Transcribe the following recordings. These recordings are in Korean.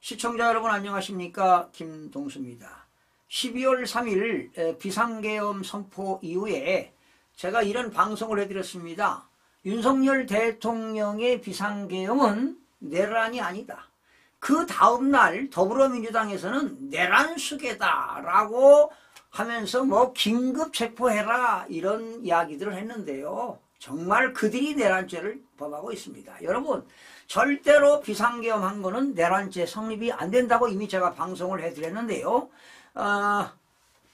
시청자 여러분 안녕하십니까? 김동수입니다. 12월 3일 비상계엄 선포 이후에 제가 이런 방송을 해드렸습니다. 윤석열 대통령의 비상계엄은 내란이 아니다. 그 다음날 더불어민주당에서는 내란수계다라고 하면서 긴급 체포해라 이런 이야기들을 했는데요. 정말 그들이 내란죄를 범하고 있습니다. 여러분 절대로 비상계엄한 거는 내란죄 성립이 안 된다고 이미 제가 방송을 해드렸는데요.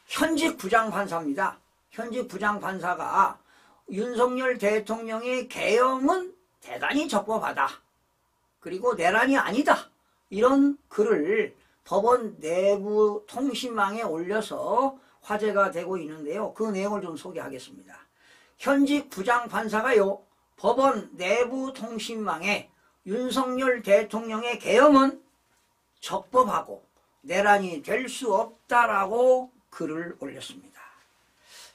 현직 부장판사입니다. 현직 부장판사가 윤석열 대통령의 계엄은 대단히 적법하다. 그리고 내란이 아니다. 이런 글을 법원 내부 통신망에 올려서 화제가 되고 있는데요. 그 내용을 좀 소개하겠습니다. 현직 부장판사가요. 법원 내부 통신망에 윤석열 대통령의 계엄은 적법하고 내란이 될 수 없다라고 글을 올렸습니다.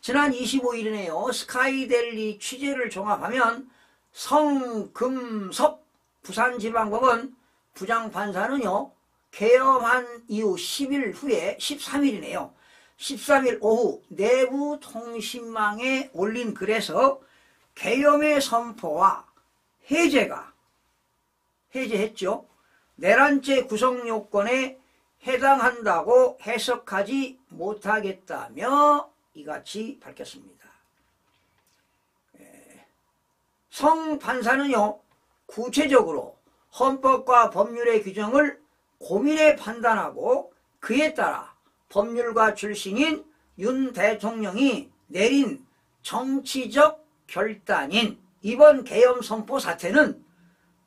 지난 25일이네요. 스카이델리 취재를 종합하면 성금섭 부산지방법원 부장판사는요. 계엄한 이후 10일 후에 13일이네요. 13일 오후 내부 통신망에 올린 글에서 계엄의 선포와 해제했죠. 내란죄 구성요건에 해당한다고 해석하지 못하겠다며 이같이 밝혔습니다. 성 판사는요. 구체적으로 헌법과 법률의 규정을 고민해 판단하고 그에 따라 법률가 출신인 윤 대통령이 내린 정치적 결단인 이번 계엄 선포 사태는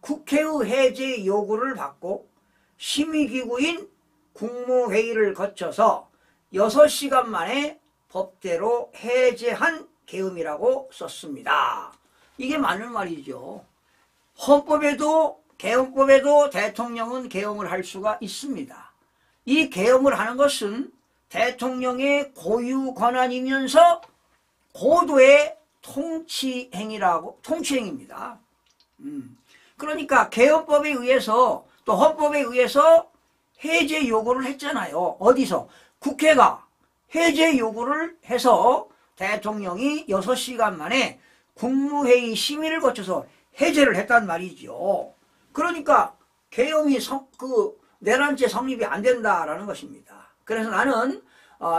국회의 해제 요구를 받고 심의기구인 국무회의를 거쳐서 6시간 만에 법대로 해제한 계엄이라고 썼습니다. 이게 맞는 말이죠. 헌법에도 계엄법에도 대통령은 계엄을 할 수가 있습니다. 이 계엄을 하는 것은 대통령의 고유 권한이면서 고도의 통치행위입니다. 그러니까 계엄법에 의해서 또 헌법에 의해서 해제 요구를 했잖아요. 어디서? 국회가 해제 요구를 해서 대통령이 6시간 만에 국무회의 심의를 거쳐서 해제를 했단 말이죠. 그러니까 계엄이 내란죄 성립이 안 된다라는 것입니다. 그래서 나는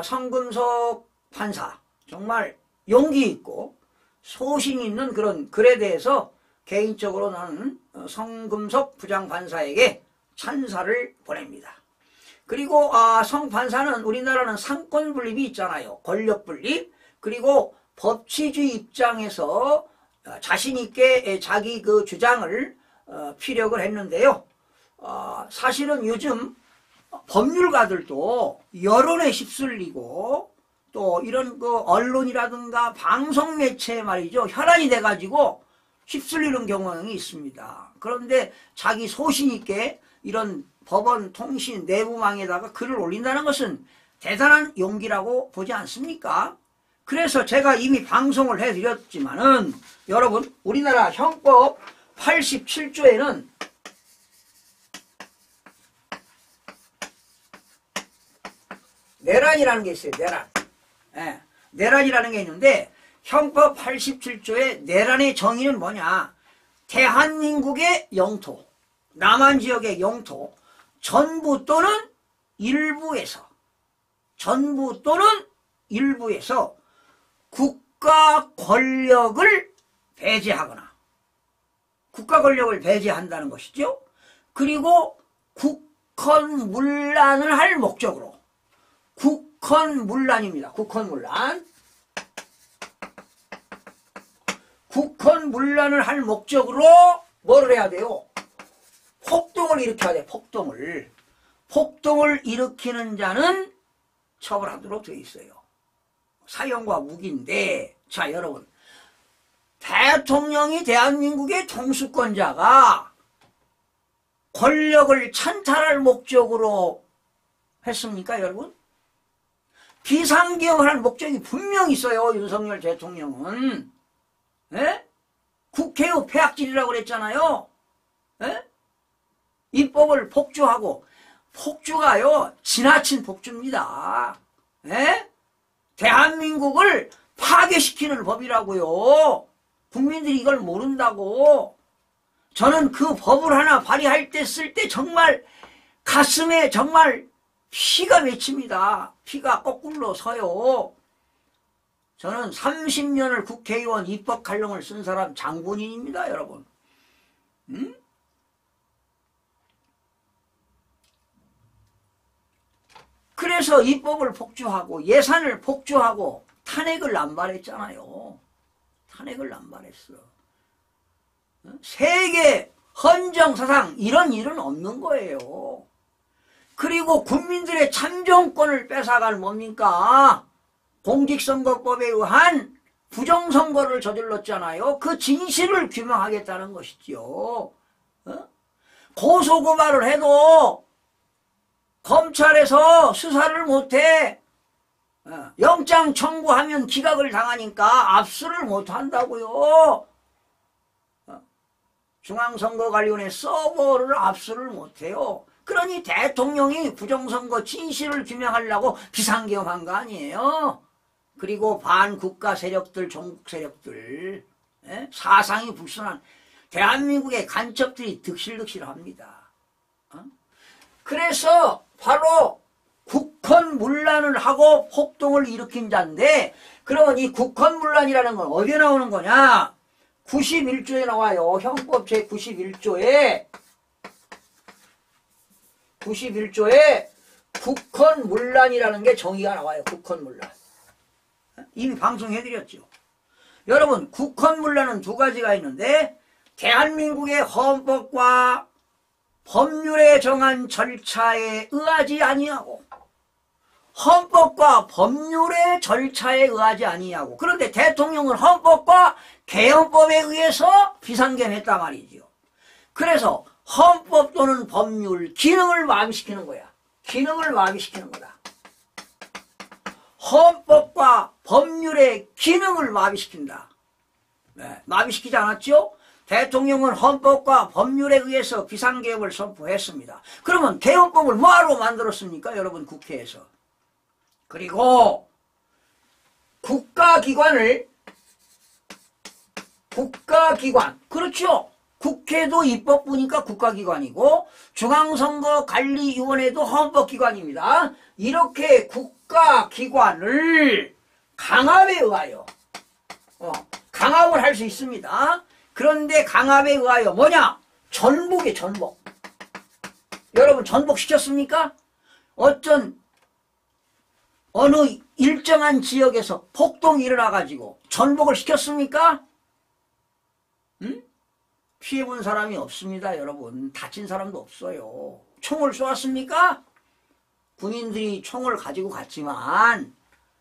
성금섭 판사 정말 용기 있고 소신 있는 그런 글에 대해서 개인적으로 나는 성금섭 부장판사에게 찬사를 보냅니다. 그리고 성 판사는 우리나라는 상권분립이 있잖아요. 권력분립. 그리고 법치주의 입장에서 자신 있게 자기 그 주장을 피력을 했는데요. 사실은 요즘 법률가들도 여론에 휩쓸리고 또 이런 언론이라든가 방송 매체에 말이죠. 혈안이 돼가지고 휩쓸리는 경향이 있습니다. 그런데 자기 소신 있게 이런 법원 통신 내부망에다가 글을 올린다는 것은 대단한 용기라고 보지 않습니까? 그래서 제가 이미 방송을 해드렸지만은 여러분 우리나라 형법 87조에는 내란이라는 게 있어요. 내란이라는 게 있는데 형법 87조의 내란의 정의는 뭐냐? 대한민국의 영토, 남한 지역의 영토 전부 또는 일부에서 국가 권력을 배제하거나 국가 권력을 배제한다는 것이죠. 그리고 국헌문란을 할 목적으로 국헌문란입니다. 국헌문란을 할 목적으로 뭐를 해야 돼요? 폭동을 일으켜야 돼. 폭동을 일으키는 자는 처벌하도록 되어 있어요. 사형과 무기인데 자 여러분 대통령이 대한민국의 통수권자가 권력을 찬탈할 목적으로 했습니까 여러분? 비상계엄을 할 목적이 분명히 있어요. 윤석열 대통령은 국회의 폐악질이라고 그랬잖아요. 입법을 폭주하고 폭주가요 지나친 폭주입니다. 에? 대한민국을 파괴시키는 법이라고요. 국민들이 이걸 모른다고. 저는 그 법을 하나 발의할 때 쓸 때 정말 가슴에 정말 피가 맺힙니다. 피가 거꾸로 서요. 저는 30년을 국회의원 입법칼럼을 쓴 사람 장본인입니다, 여러분. 응? 그래서 입법을 폭주하고 예산을 폭주하고 탄핵을 남발했잖아요. 탄핵을 남발했어. 세계 헌정사상 이런 일은 없는 거예요. 그리고 국민들의 참정권을 뺏어간 뭡니까? 공직선거법에 의한 부정선거를 저질렀잖아요. 그 진실을 규명하겠다는 것이지요. 고소고발을 해도 검찰에서 수사를 못해. 영장 청구하면 기각을 당하니까 압수를 못한다고요. 중앙선거관리원회 서버를 압수를 못해요. 그러니 대통령이 부정선거 진실을 규명하려고 비상계엄한 거 아니에요. 그리고 반국가 세력들, 종국 세력들, 사상이 불순한 대한민국의 간첩들이 득실득실합니다. 그래서 바로 국헌문란을 하고 폭동을 일으킨 자인데, 그러면 이 국헌문란이라는 건 어디에 나오는 거냐? 91조에 나와요. 형법 제91조에 국헌문란이라는 게 정의가 나와요. 국헌문란. 이미 방송해드렸죠. 여러분, 국헌문란은 두 가지가 있는데, 대한민국의 헌법과 법률에 정한 절차에 의하지 아니하고, 헌법과 법률의 절차에 의하지 아니하고, 그런데 대통령은 헌법과 개헌법에 의해서 비상계엄했단 말이지요. 그래서 헌법 또는 법률 기능을 마비시키는 거야. 기능을 마비시키는 거다. 헌법과 법률의 기능을 마비시킨다. 네, 마비시키지 않았죠? 대통령은 헌법과 법률에 의해서 비상계엄을 선포했습니다. 그러면 개헌법을 뭐하러 만들었습니까? 여러분, 국회에서. 그리고 국가기관, 그렇죠? 국회도 입법부니까 국가기관이고 중앙선거관리위원회도 헌법기관입니다. 이렇게 국가기관을 강압에 의하여 강압을 할 수 있습니다. 그런데 강압에 의하여 뭐냐? 전복이에요, 전복. 여러분, 전복시켰습니까? 어느 일정한 지역에서 폭동이 일어나가지고 전복을 시켰습니까? 응? 피해본 사람이 없습니다, 여러분. 다친 사람도 없어요. 총을 쏘았습니까? 군인들이 총을 가지고 갔지만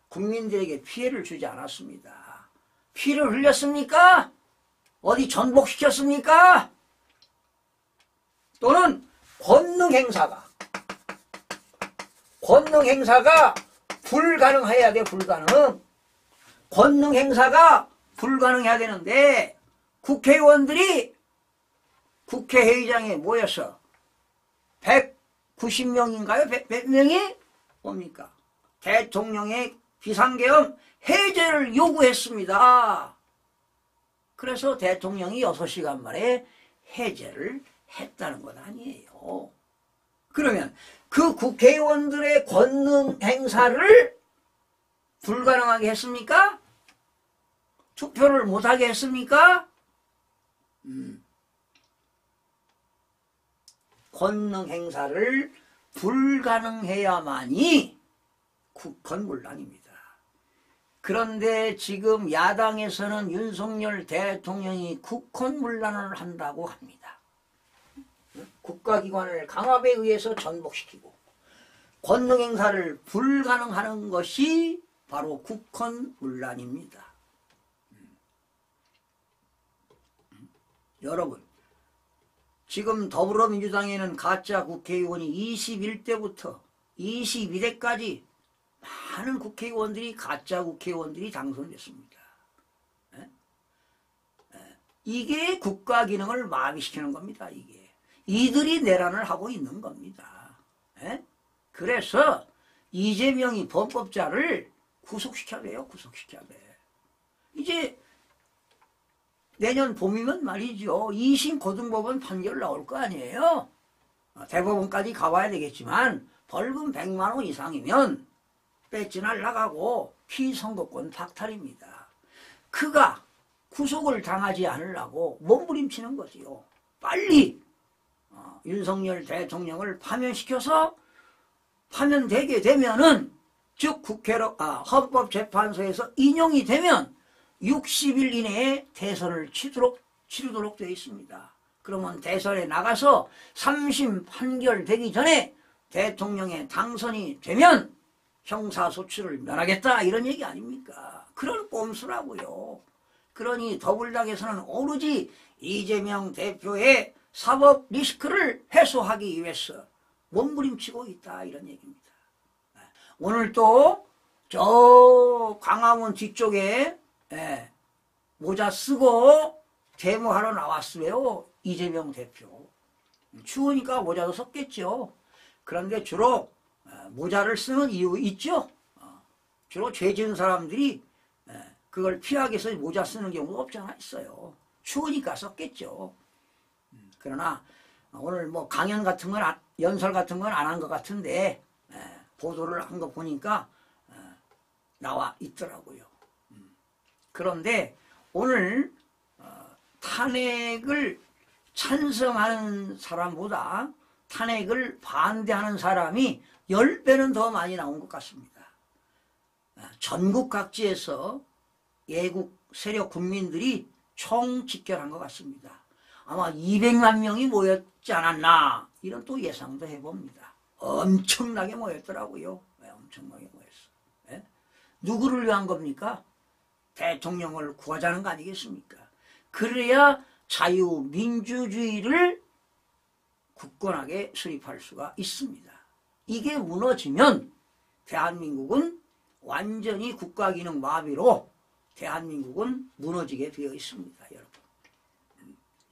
국민들에게 피해를 주지 않았습니다. 피를 흘렸습니까? 어디 전복시켰습니까? 또는 권능행사가 불가능해야 돼, 불가능. 권능행사가 불가능해야 되는데 국회의원들이 국회회의장에 모여서 190명인가요? 100명이 뭡니까? 대통령의 비상계엄 해제를 요구했습니다. 그래서 대통령이 6시간 만에 해제를 했다는 것 아니에요. 그러면 그 국회의원들의 권능 행사를 불가능하게 했습니까? 투표를 못하게 했습니까? 권능 행사를 불가능해야만이 국헌문란입니다. 그런데 지금 야당에서는 윤석열 대통령이 국헌문란을 한다고 합니다. 국가기관을 강압에 의해서 전복시키고 권능 행사를 불가능하는 것이 바로 국헌문란입니다. 여러분, 지금 더불어민주당에는 가짜 국회의원이 21대부터 22대까지 많은 국회의원들이 가짜 국회의원들이 당선됐습니다. 이게 국가 기능을 마비시키는 겁니다. 이들이 내란을 하고 있는 겁니다. 그래서 이재명이 범법자를 구속시켜야 돼요. 구속시켜야 돼. 이제 내년 봄이면 말이죠. 2심 고등법원 판결 나올 거 아니에요. 대법원까지 가봐야 되겠지만 벌금 100만 원 이상이면 배지 날라가고 피선거권 박탈입니다. 그가 구속을 당하지 않으려고 몸부림치는 거지요. 빨리 윤석열 대통령을 파면시켜서 파면되게 되면은 즉 헌법재판소에서 인용이 되면 60일 이내에 대선을 치르도록 되어 있습니다. 그러면 대선에 나가서 3심 판결되기 전에 대통령의 당선이 되면 형사소추를 면하겠다 이런 얘기 아닙니까? 그런 꼼수라고요. 그러니 더불당에서는 오로지 이재명 대표의 사법 리스크를 해소하기 위해서 몸부림치고 있다 이런 얘기입니다. 오늘 또 저 광화문 뒤쪽에 모자 쓰고 데모하러 나왔어요. 이재명 대표. 추우니까 모자도 썼겠죠. 그런데 주로 모자를 쓰는 이유 있죠. 주로 죄 지은 사람들이 그걸 피하기 위해서 모자 쓰는 경우가 없잖아 있어요. 추우니까 썼겠죠. 그러나 오늘 뭐 강연 같은 건 연설 같은 건 안 한 것 같은데 보도를 한 거 보니까 나와 있더라고요. 그런데 오늘 탄핵을 찬성하는 사람보다 탄핵을 반대하는 사람이 10배는 더 많이 나온 것 같습니다. 전국 각지에서 애국 세력 국민들이 총집결한 것 같습니다. 아마 200만 명이 모였지 않았나 이런 또 예상도 해봅니다. 엄청나게 모였더라고요. 엄청나게 모였어. 누구를 위한 겁니까? 대통령을 구하자는 거 아니겠습니까? 그래야 자유민주주의를 굳건하게 수립할 수가 있습니다. 이게 무너지면 대한민국은 완전히 국가기능 마비로 대한민국은 무너지게 되어 있습니다. 여러분.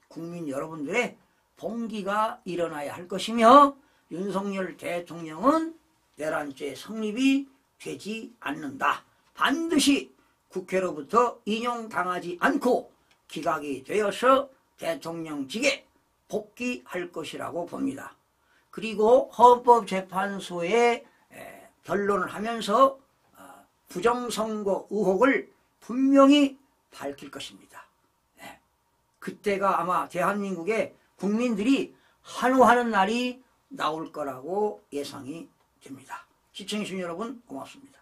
국민 여러분들의 봉기가 일어나야 할 것이며 윤석열 대통령은 내란죄 성립이 되지 않는다. 반드시 국회로부터 인용당하지 않고 기각이 되어서 대통령직에 복귀할 것이라고 봅니다. 그리고 헌법재판소에 변론을 하면서 부정선거 의혹을 분명히 밝힐 것입니다. 그때가 아마 대한민국의 국민들이 환호하는 날이 나올 거라고 예상이 됩니다. 시청해주신 여러분 고맙습니다.